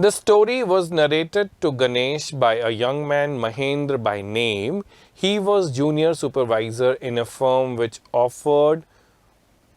The story was narrated to Ganesh by a young man, Mahendra by name. He was junior supervisor in a firm which offered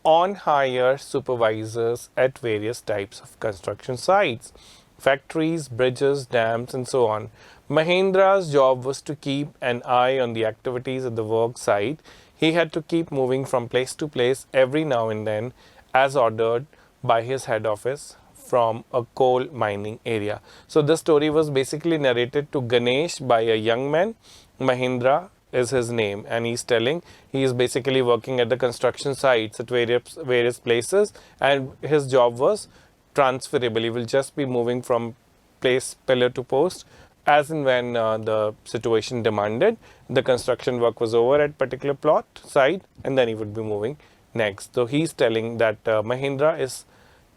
on hire supervisors at various types of construction sites, factories, bridges, dams, and so on. Mahendra's job was to keep an eye on the activities at the work site. He had to keep moving from place to place every now and then, as ordered by his head office from a coal mining area. So this story was basically narrated to Ganesh by a young man. Mahendra is his name, and he's telling he is basically working at the construction sites at various places, and his job was transferable. He will just be moving from place pillar to post as and when the situation demanded. The construction work was over at particular plot site, and then he would be moving next. So he's telling that Mahendra is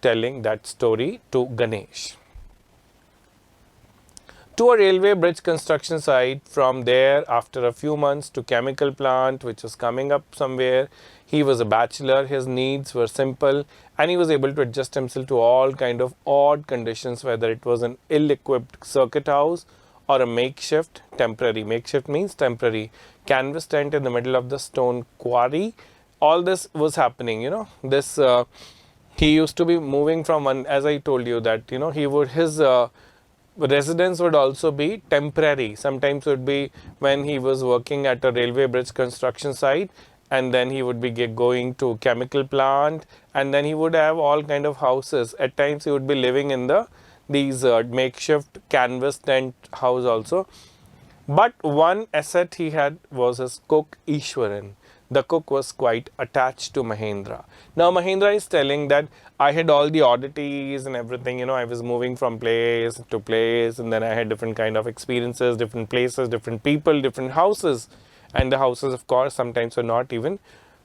telling that story to Ganesh. To a railway bridge construction site, from there after a few months to chemical plant which was coming up somewhere. He was a bachelor, his needs were simple, and he was able to adjust himself to all kind of odd conditions, whether it was an ill-equipped circuit house or a makeshift means temporary canvas tent in the middle of the stone quarry. All this was happening, this he used to be moving from one, as I told you that his residence would also be temporary. Sometimes it would be when he was working at a railway bridge construction site, and then he would be going to chemical plant, and then he would have all kind of houses. At times he would be living in these makeshift canvas tent house also. But one asset he had was his cook Iswaran. The cook was quite attached to Mahendra. Now Mahendra is telling that I had all the oddities and everything, I was moving from place to place, and then I had different kind of experiences, different places, different people, different houses. And the houses, of course, sometimes were not even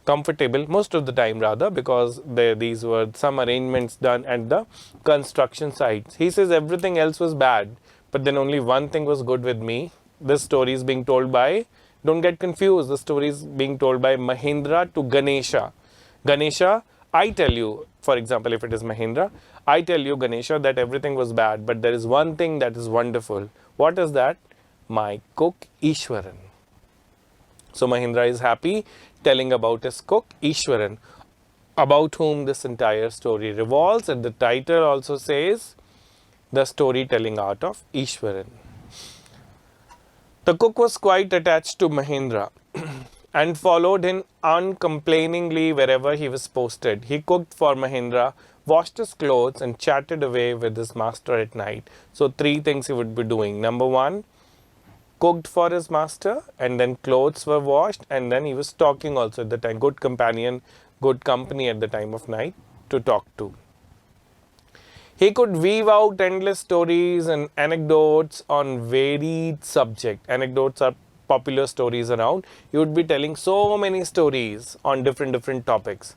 comfortable, most of the time rather, because these were some arrangements done at the construction sites. He says everything else was bad, but then only one thing was good with me. This story is being told by, don't get confused, the story is being told by Mahendra to Ganesha. Ganesha, I tell you, for example, if it is Mahendra, I tell you, Ganesha, that everything was bad, but there is one thing that is wonderful. What is that? My cook Iswaran. So Mahendra is happy, telling about his cook Iswaran, about whom this entire story revolves, and the title also says, The Storytelling Art of Iswaran. The cook was quite attached to Mahendra and followed him uncomplainingly wherever he was posted. He cooked for Mahendra, washed his clothes, and chatted away with his master at night. So 3 things he would be doing. Number 1, cooked for his master, and then clothes were washed, and then he was talking also at the time. Good companion, good company at the time of night to talk to. He could weave out endless stories and anecdotes on varied subjects. Anecdotes are popular stories around. He would be telling so many stories on different topics.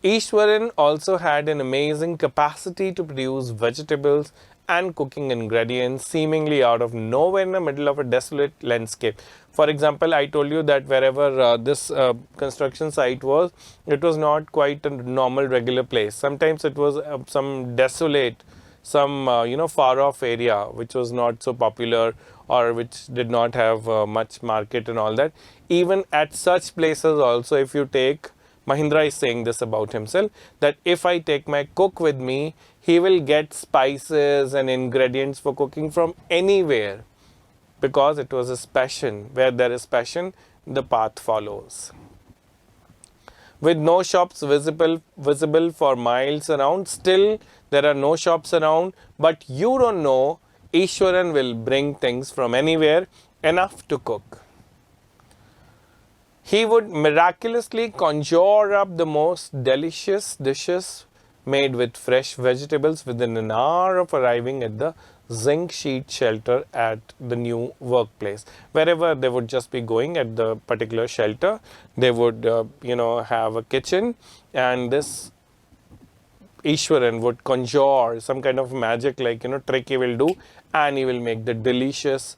Iswaran also had an amazing capacity to produce vegetables and cooking ingredients seemingly out of nowhere in the middle of a desolate landscape. For example, I told you that wherever this construction site was, it was not quite a normal regular place. Sometimes it was some desolate, some far off area which was not so popular or which did not have much market and all that. Even at such places also, if you take, Mahendra is saying this about himself, that if I take my cook with me, he will get spices and ingredients for cooking from anywhere, because it was his passion. Where there is passion, the path follows. With no shops visible for miles around, still there are no shops around, but you don't know, Iswaran will bring things from anywhere, enough to cook. He would miraculously conjure up the most delicious dishes made with fresh vegetables within an hour of arriving at the zinc sheet shelter at the new workplace. Wherever they would just be going at the particular shelter, they would have a kitchen, and this Iswaran would conjure some kind of magic, like trick he will do, and he will make the delicious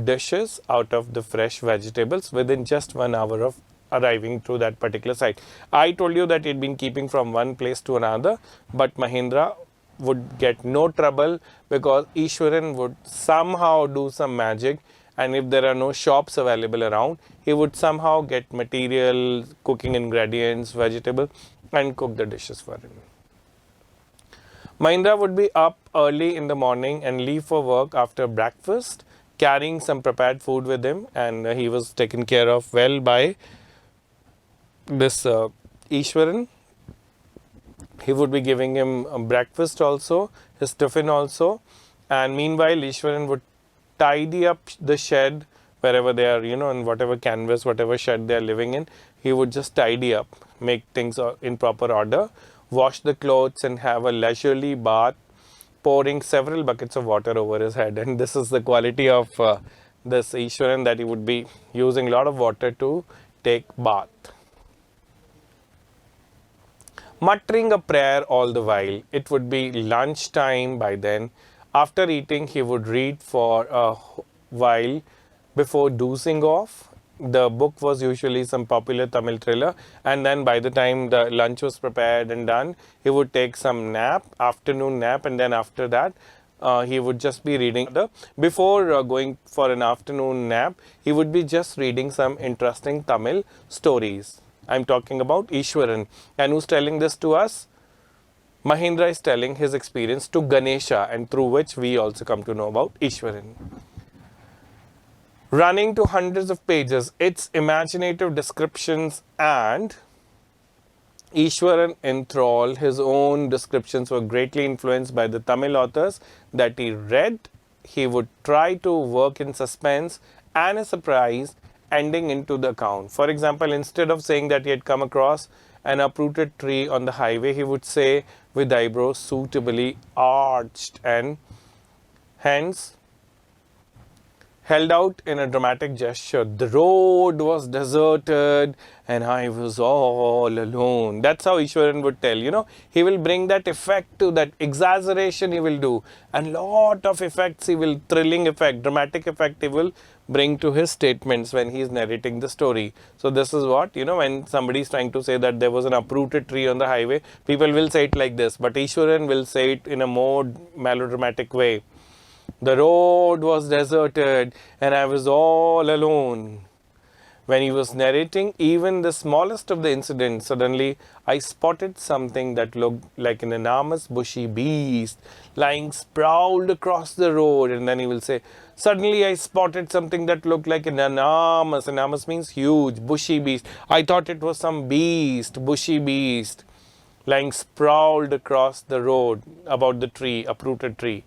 dishes out of the fresh vegetables within just 1 hour of arriving to that particular site. I told you that he'd been keeping from one place to another, but Mahendra would get no trouble because Iswaran would somehow do some magic, and if there are no shops available around, he would somehow get material, cooking ingredients, vegetable, and cook the dishes for him. Mahindra would be up early in the morning and leave for work after breakfast, carrying some prepared food with him, and he was taken care of well by this Iswaran. He would be giving him breakfast also, his tiffin also, and meanwhile Iswaran would tidy up the shed wherever they are, in whatever canvas, whatever shed they are living in. He would just tidy up, make things in proper order, wash the clothes and have a leisurely bath, pouring several buckets of water over his head. And this is the quality of this Iswaran, that he would be using a lot of water to take bath. Muttering a prayer all the while. It would be lunchtime by then. After eating, he would read for a while before dozing off. The book was usually some popular Tamil thriller, and then by the time the lunch was prepared and done, he would take some afternoon nap, and then after that, he would just be reading. Before going for an afternoon nap, he would be just reading some interesting Tamil stories. I'm talking about Iswaran. And who's telling this to us? Mahindra is telling his experience to Ganesha, and through which we also come to know about Iswaran. Running to hundreds of pages, its imaginative descriptions and Iswaran enthralled. His own descriptions were greatly influenced by the Tamil authors that he read. He would try to work in suspense and a surprise ending into the account. For example, instead of saying that he had come across an uprooted tree on the highway, he would say with eyebrows suitably arched and hands held out in a dramatic gesture, the road was deserted and I was all alone. That's how Iswaran would tell, he will bring that effect to that exaggeration he will do, and lot of effects thrilling effect, dramatic effect he will bring to his statements when he is narrating the story. So this is what, when somebody is trying to say that there was an uprooted tree on the highway, people will say it like this, but Iswaran will say it in a more melodramatic way. The road was deserted and I was all alone. When he was narrating even the smallest of the incidents, suddenly I spotted something that looked like an enormous bushy beast lying sprawled across the road. And then he will say, suddenly I spotted something that looked like an enormous means huge, bushy beast. I thought it was some beast, bushy beast, lying sprawled across the road about the tree, uprooted tree.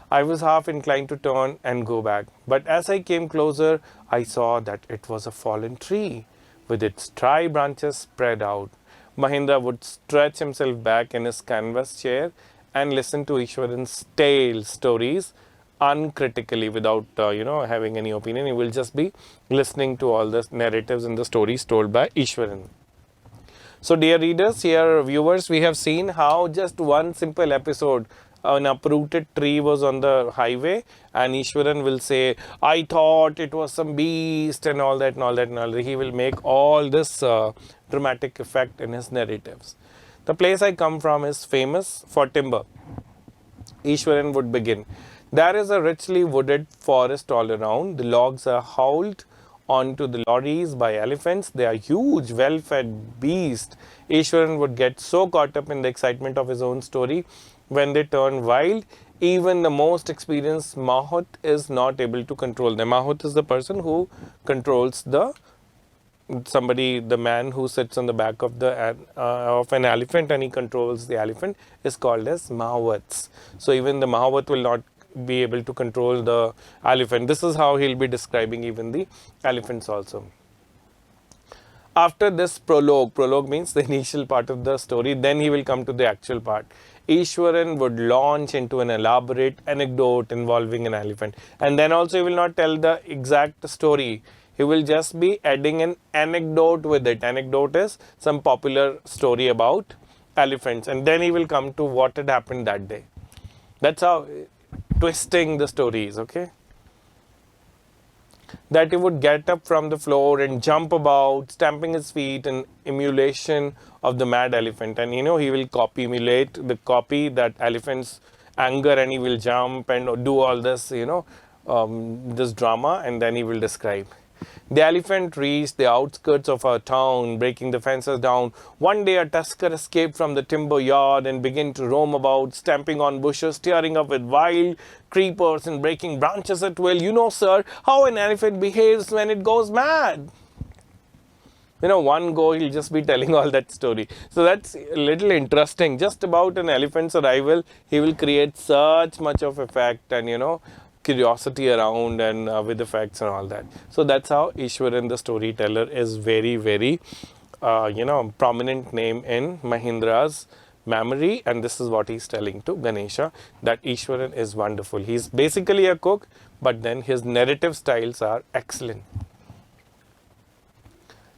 I was half inclined to turn and go back, but as I came closer, I saw that it was a fallen tree with its dry branches spread out. Mahindra would stretch himself back in his canvas chair and listen to Iswaran's tale stories uncritically without, having any opinion. He will just be listening to all the narratives and the stories told by Iswaran. So dear readers, here viewers, we have seen how just one simple episode, an uprooted tree was on the highway, and Iswaran will say, I thought it was some beast and all that and all that and all that. He will make all this dramatic effect in his narratives. The place I come from is famous for timber. Iswaran would begin. There is a richly wooded forest all around. The logs are hauled onto the lorries by elephants. They are huge, well-fed beasts. Iswaran would get so caught up in the excitement of his own story when they turn wild, even the most experienced Mahout is not able to control them. Mahout is the person who controls the man who sits on the back of an elephant and he controls the elephant is called as Mahouts. So even the Mahout will not be able to control the elephant. This is how he'll be describing even the elephants also. After this prologue means the initial part of the story, then he will come to the actual part. Iswaran would launch into an elaborate anecdote involving an elephant. And then also he will not tell the exact story. He will just be adding an anecdote with it. Anecdote is some popular story about elephants. And then he will come to what had happened that day. That's how twisting the stories, okay? that he would get up from the floor and jump about, stamping his feet in emulation of the mad elephant. And he will emulate the copy that elephant's anger, and he will jump and do all this, this drama, and then he will describe. The elephant reached the outskirts of our town, breaking the fences down. One day a tusker escaped from the timber yard and began to roam about, stamping on bushes, tearing up with wild creepers and breaking branches at will. You know, sir, how an elephant behaves when it goes mad. One go, he'll just be telling all that story. So that's a little interesting. Just about an elephant's arrival, he will create such much of effect and, curiosity around and with effects and all that. So that's how Iswaran the storyteller is very, very, prominent name in Mahindra's memory. And this is what he's telling to Ganesha, that Iswaran is wonderful. He's basically a cook, but then his narrative styles are excellent.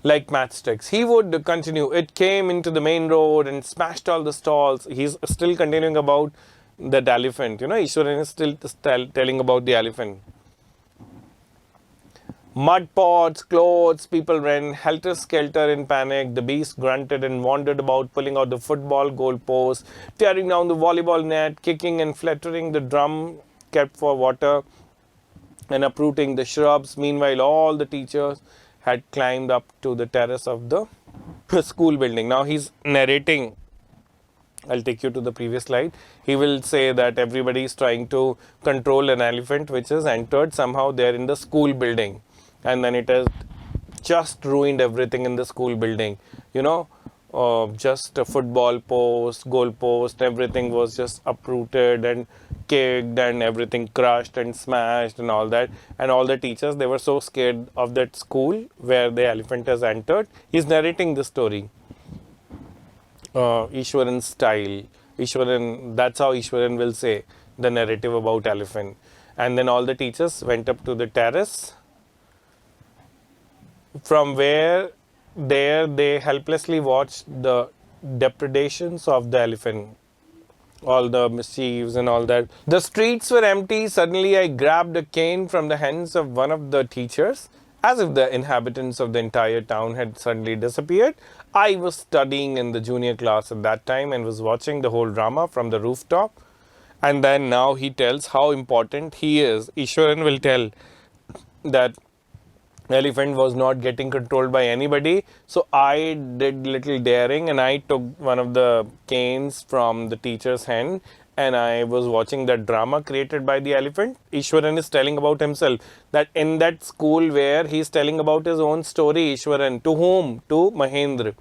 Like matchsticks, he would continue. It came into the main road and smashed all the stalls. He's still continuing about that elephant. Iswaran is still telling about the elephant. Mud pots, clothes, people ran helter-skelter in panic. The beast grunted and wandered about, pulling out the football goal post, tearing down the volleyball net, kicking and fluttering the drum kept for water, and uprooting the shrubs. Meanwhile, all the teachers had climbed up to the terrace of the school building. Now he's narrating. I'll take you to the previous slide. He will say that everybody is trying to control an elephant which has entered somehow there in the school building. And then it has just ruined everything in the school building. Just a football post, goal post, everything was just uprooted and kicked and everything crushed and smashed and all that. And all the teachers, they were so scared of that school where the elephant has entered. He's narrating the story. Iswaran's style. That's how Iswaran will say the narrative about elephant. And then all the teachers went up to the terrace, from where there they helplessly watched the depredations of the elephant, all the mischiefs and all that. The streets were empty. Suddenly I grabbed a cane from the hands of one of the teachers, as if the inhabitants of the entire town had suddenly disappeared. I was studying in the junior class at that time and was watching the whole drama from the rooftop. And then now he tells how important he is. Iswaran will tell that elephant was not getting controlled by anybody. So I did little daring and I took one of the canes from the teacher's hand and I was watching that drama created by the elephant. Iswaran is telling about himself, that in that school where he's telling about his own story, Iswaran, to whom? To Mahendra.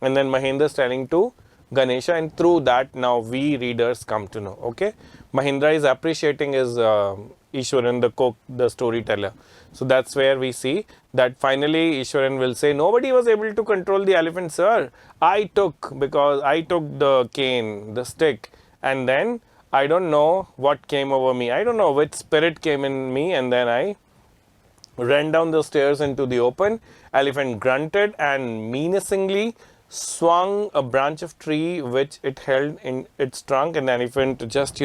And then Mahendra is telling to Ganesha, and through that now we readers come to know. Okay, Mahendra is appreciating his Iswaran, the cook, the storyteller. So that's where we see that finally Iswaran will say, nobody was able to control the elephant, sir. Because I took the cane, the stick, and then I don't know what came over me. I don't know which spirit came in me, and then I ran down the stairs into the open. Elephant grunted and menacingly swung a branch of tree which it held in its trunk, and the elephant just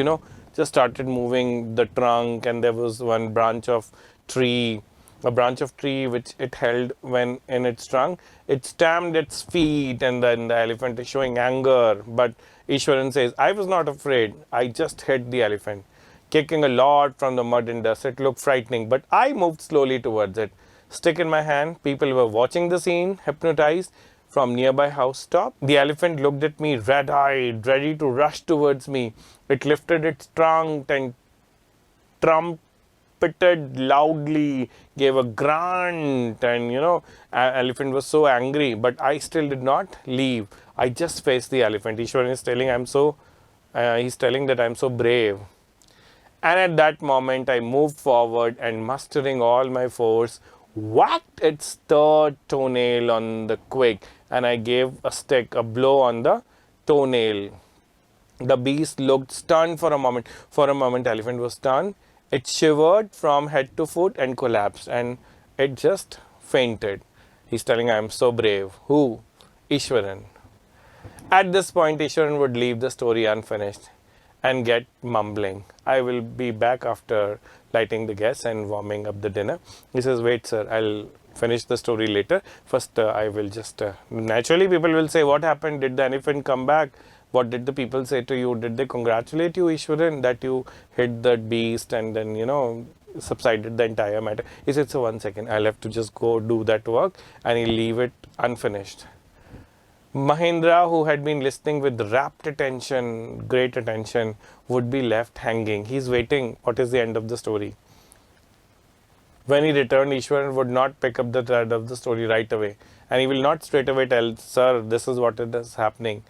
started moving the trunk, and there was one branch of tree which it held when in its trunk. It stamped its feet, and then the elephant is showing anger. But Iswaran says, I was not afraid. I just hit the elephant, kicking a lot from the mud and dust. It looked frightening, but I moved slowly towards it, stick in my hand. People were watching the scene, hypnotized from nearby house top. The elephant looked at me red-eyed, ready to rush towards me. It lifted its trunk and trumpeted loudly, gave a grunt, and elephant was so angry, but I still did not leave. I just faced the elephant. Iswaran is telling he's telling that I'm so brave. And at that moment I moved forward and, mustering all my force, whacked its third toenail on the quick, and I gave a blow on the toenail. The beast looked stunned for a moment. For a moment, elephant was stunned. It shivered from head to foot and collapsed, and it just fainted. He's telling, I am so brave. Who? Iswaran. At this point, Iswaran would leave the story unfinished. and get mumbling. I will be back after lighting the gas and warming up the dinner. He says, wait sir, I'll finish the story later. First I will just, naturally people will say, what happened? Did the elephant come back? What did the people say to you? Did they congratulate you, Iswaran, that you hit that beast and then, subsided the entire matter? He said, so 1 second, I'll have to just go do that work, and he'll leave it unfinished. Mahendra, who had been listening with rapt attention, great attention, would be left hanging. He's waiting. What is the end of the story? When he returned, Ishwaran would not pick up the thread of the story right away. And he will not straight away tell, sir, this is what is happening.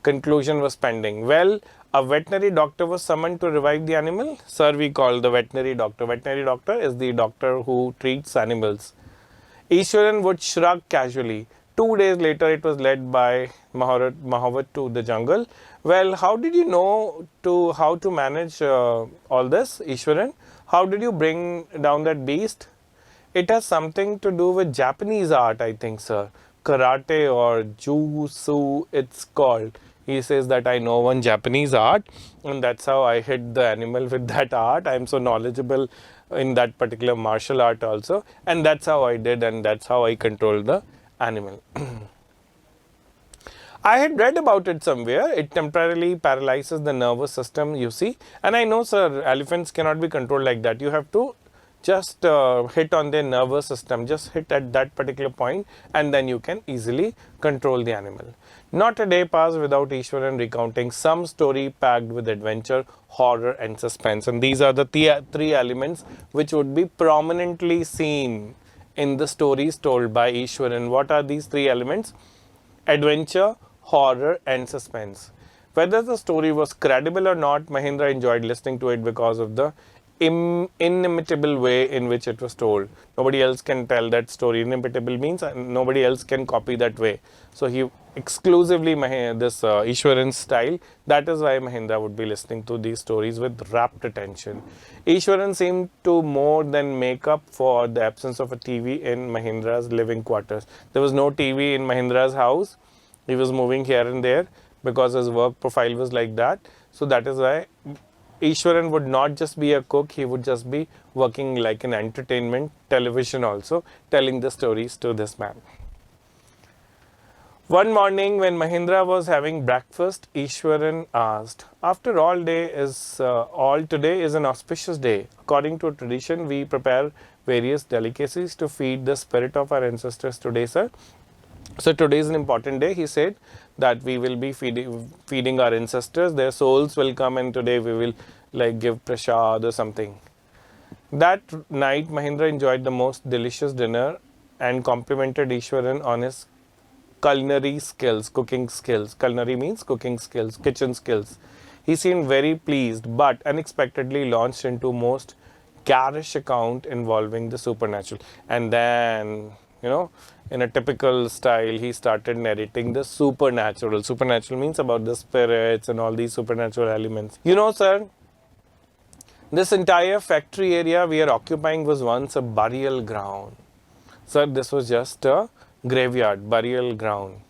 Conclusion was pending. Well, a veterinary doctor was summoned to revive the animal. Sir, we call the veterinary doctor. Veterinary doctor is the doctor who treats animals. Ishwaran would shrug casually. 2 days later, it was led by Mahavat to the jungle. Well, how did you know how to manage all this, Ishwaran? How did you bring down that beast? It has something to do with Japanese art, I think, sir. Karate or Jutsu, it's called. He says that I know one Japanese art, and that's how I hit the animal with that art. I'm so knowledgeable in that particular martial art also, and that's how I did, and that's how I controlled the animal. I had read about it somewhere. It temporarily paralyzes the nervous system, you see. And I know, sir, elephants cannot be controlled like that. You have to just hit on their nervous system, just hit at that particular point, and then you can easily control the animal. Not a day passed without Ishwaran recounting some story packed with adventure, horror and suspense. And these are the three elements which would be prominently seen in the stories told by Iswaran. What are these three elements? Adventure, horror and suspense. Whether the story was credible or not, Mahendra enjoyed listening to it because of the inimitable way in which it was told. Nobody else can tell that story. Inimitable means nobody else can copy that way. So he exclusively this Ishwaran's style. That is why Mahendra would be listening to these stories with rapt attention. Ishwaran seemed to more than make up for the absence of a TV in Mahendra's living quarters. There was no TV in Mahendra's house. He was moving here and there because his work profile was like that. So that is why Ishwaran would not just be a cook, he would just be working like an entertainment television also, telling the stories to this man. One morning when Mahendra was having breakfast, Ishwaran asked, after all today is an auspicious day. According to tradition, we prepare various delicacies to feed the spirit of our ancestors today, sir. So today is an important day. He said that we will be feeding our ancestors. Their souls will come, and today we will like give prasad or something. That night, Mahendra enjoyed the most delicious dinner and complimented Ishwaran on his culinary skills, cooking skills. Culinary means cooking skills, kitchen skills. He seemed very pleased, but unexpectedly launched into most garish account involving the supernatural. And then, in a typical style, he started narrating the supernatural. Supernatural means about the spirits and all these supernatural elements. Sir, this entire factory area we are occupying was once a burial ground. Sir, this was just a graveyard, burial ground.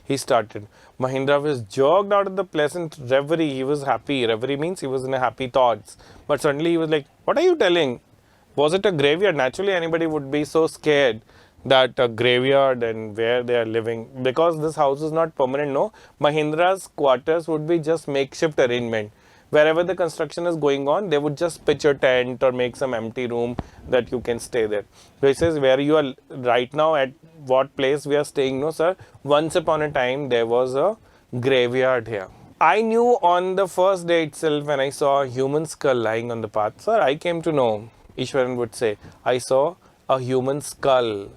He started. Mahendra was jogged out of the pleasant reverie. He was happy. Reverie means he was in a happy thoughts. But suddenly he was like, what are you telling? Was it a graveyard? Naturally, anybody would be so scared that a graveyard and where they are living, because this house is not permanent. No, Mahendra's quarters would be just makeshift arrangement. Wherever the construction is going on, they would just pitch a tent or make some empty room that you can stay there. So he says, where you are right now, at what place we are staying? No, sir. Once upon a time, there was a graveyard here. I knew on the first day itself when I saw a human skull lying on the path. Sir, I came to know, Ishwaran would say, I saw a human skull.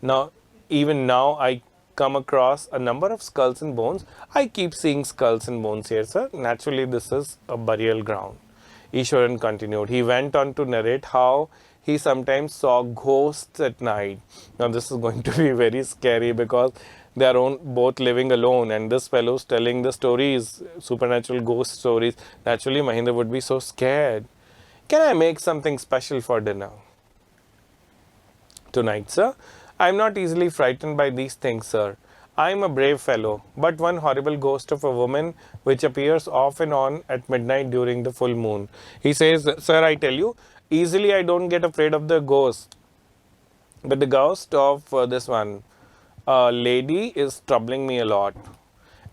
Now, even now, I come across a number of skulls and bones. I keep seeing skulls and bones here, sir. Naturally, this is a burial ground. Ishwaran continued. He went on to narrate how he sometimes saw ghosts at night. Now, this is going to be very scary because they are both living alone, and this fellow's telling the stories, supernatural ghost stories. Naturally, Mahendra would be so scared. Can I make something special for dinner tonight, sir? I am not easily frightened by these things, sir. I am a brave fellow, but one horrible ghost of a woman which appears off and on at midnight during the full moon. He says, Sir, I tell you, easily I don't get afraid of the ghost. But the ghost of this one lady is troubling me a lot.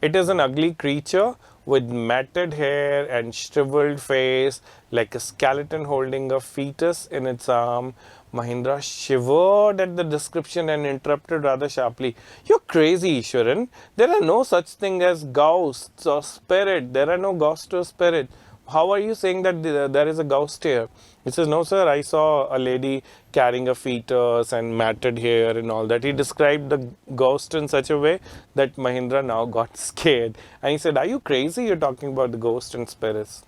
It is an ugly creature with matted hair and shriveled face, like a skeleton holding a fetus in its arm. Mahindra shivered at the description and interrupted rather sharply. You're crazy, Iswaran. There are no such thing as ghosts or spirit. There are no ghosts or spirit. How are you saying that there is a ghost here? He says, no, sir, I saw a lady carrying a fetus and matted hair and all that. He described the ghost in such a way that Mahindra now got scared. And he said, are you crazy? You're talking about the ghost and spirits.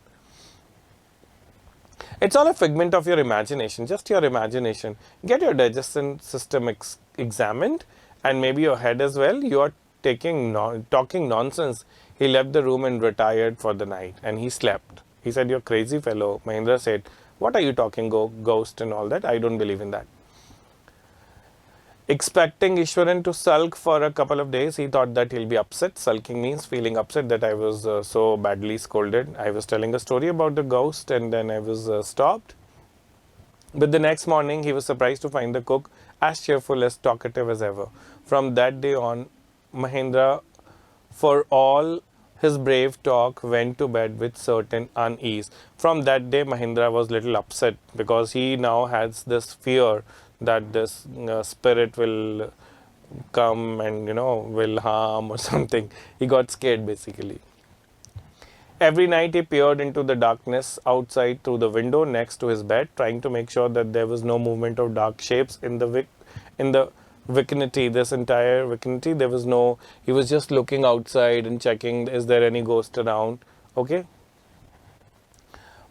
It's all a figment of your imagination, just your imagination. Get your digestion system examined and maybe your head as well. You are talking nonsense. He left the room and retired for the night, and he slept. He said, you're crazy fellow. Mahindra said, what are you talking, ghost and all that? I don't believe in that. Expecting Iswaran to sulk for a couple of days, he thought that he'll be upset. Sulking means feeling upset that I was so badly scolded. I was telling a story about the ghost and then I was stopped. But the next morning, he was surprised to find the cook as cheerful, as talkative as ever. From that day on, Mahindra, for all his brave talk, went to bed with certain unease. From that day, Mahindra was little upset because he now has this fear that this spirit will come and will harm or something. He got scared basically. Every night he peered into the darkness outside through the window next to his bed, trying to make sure that there was no movement of dark shapes in the vicinity. This entire vicinity, there was no. He was just looking outside and checking, is there any ghost around? Okay.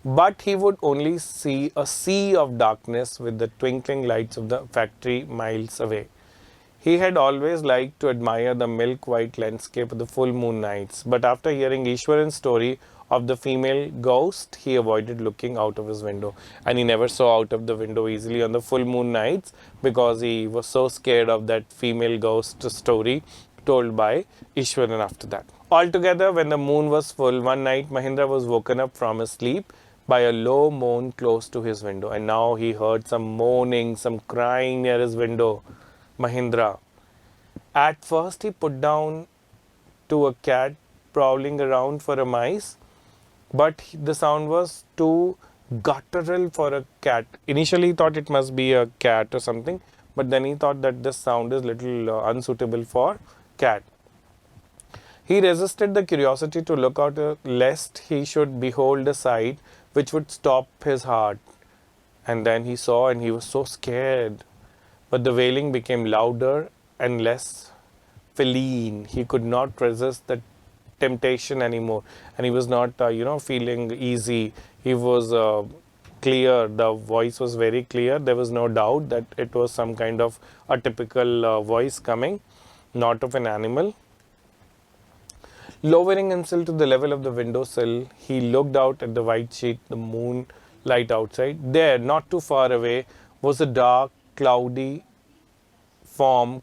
But he would only see a sea of darkness with the twinkling lights of the factory miles away. He had always liked to admire the milk-white landscape of the full moon nights, but after hearing Iswaran's story of the female ghost, he avoided looking out of his window. And he never saw out of the window easily on the full moon nights because he was so scared of that female ghost story told by Iswaran after that. Altogether, when the moon was full, one night Mahindra was woken up from his sleep by a low moan close to his window. And now he heard some moaning, some crying near his window. Mahindra. At first, he put down to a cat prowling around for a mice, but the sound was too guttural for a cat. Initially, he thought it must be a cat or something, but then he thought that this sound is little unsuitable for cat. He resisted the curiosity to look out lest he should behold a sight which would stop his heart. And then he saw and he was so scared. But the wailing became louder and less feline. He could not resist the temptation anymore. And he was not, feeling easy. He was clear. The voice was very clear. There was no doubt that it was some kind of a typical voice coming, not of an animal. Lowering himself to the level of the windowsill, he looked out at the white sheet, the moonlight outside. There, not too far away, was a dark, cloudy form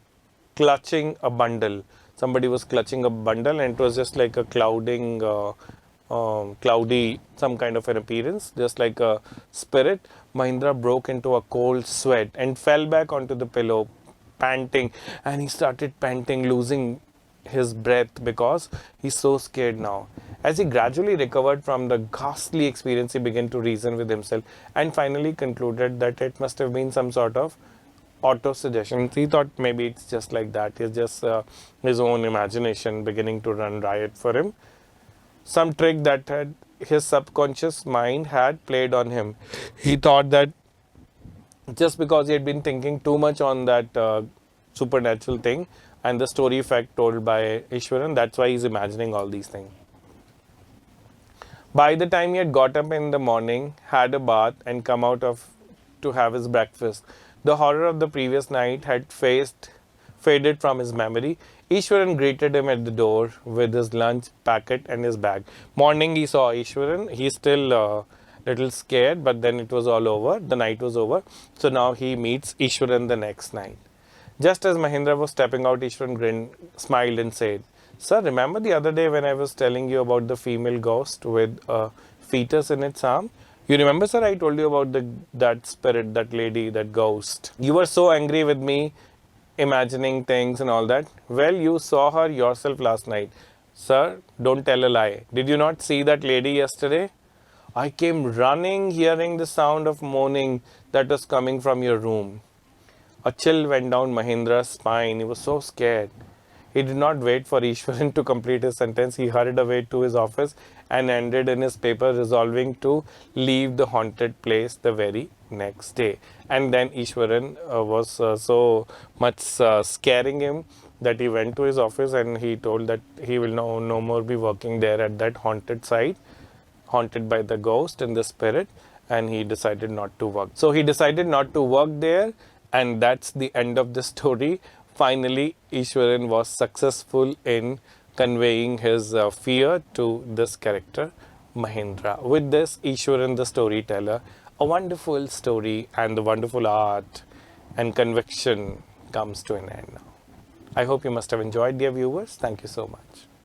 clutching a bundle. Somebody was clutching a bundle and it was just like a cloudy, some kind of an appearance, just like a spirit. Mahindra broke into a cold sweat and fell back onto the pillow, panting. And he started panting, losing his breath because he's so scared now. As he gradually recovered from the ghastly experience, he began to reason with himself and finally concluded that it must have been some sort of auto-suggestion. He thought maybe it's just like that. It's just his own imagination beginning to run riot for him. Some trick that his subconscious mind had played on him. He thought that just because he had been thinking too much on that supernatural thing and the story fact told by Iswaran, that's why he's imagining all these things. By the time he had got up in the morning, had a bath and come out to have his breakfast, the horror of the previous night had faded from his memory. Iswaran greeted him at the door with his lunch packet and his bag. Morning he saw Iswaran. He's still little scared, but then it was all over. The night was over. So now he meets Iswaran the next night. Just as Mahindra was stepping out, Ishwaran grinned, smiled and said, "Sir, remember the other day when I was telling you about the female ghost with a fetus in its arm? You remember, sir, I told you about that spirit, that lady, that ghost. You were so angry with me, imagining things and all that. Well, you saw her yourself last night. Sir, don't tell a lie. Did you not see that lady yesterday? I came running, hearing the sound of moaning that was coming from your room." A chill went down Mahindra's spine. He was so scared. He did not wait for Ishwaran to complete his sentence. He hurried away to his office and ended in his paper, resolving to leave the haunted place the very next day. And then Ishwaran was so much scaring him that he went to his office and he told that he will no more be working there at that haunted site, haunted by the ghost and the spirit, and he decided not to work. So he decided not to work there, and that's the end of the story. Finally, Ishwaran was successful in conveying his fear to this character, Mahindra. With this, Ishwaran the storyteller, a wonderful story and the wonderful art and conviction comes to an end now. I hope you must have enjoyed, dear viewers. Thank you so much.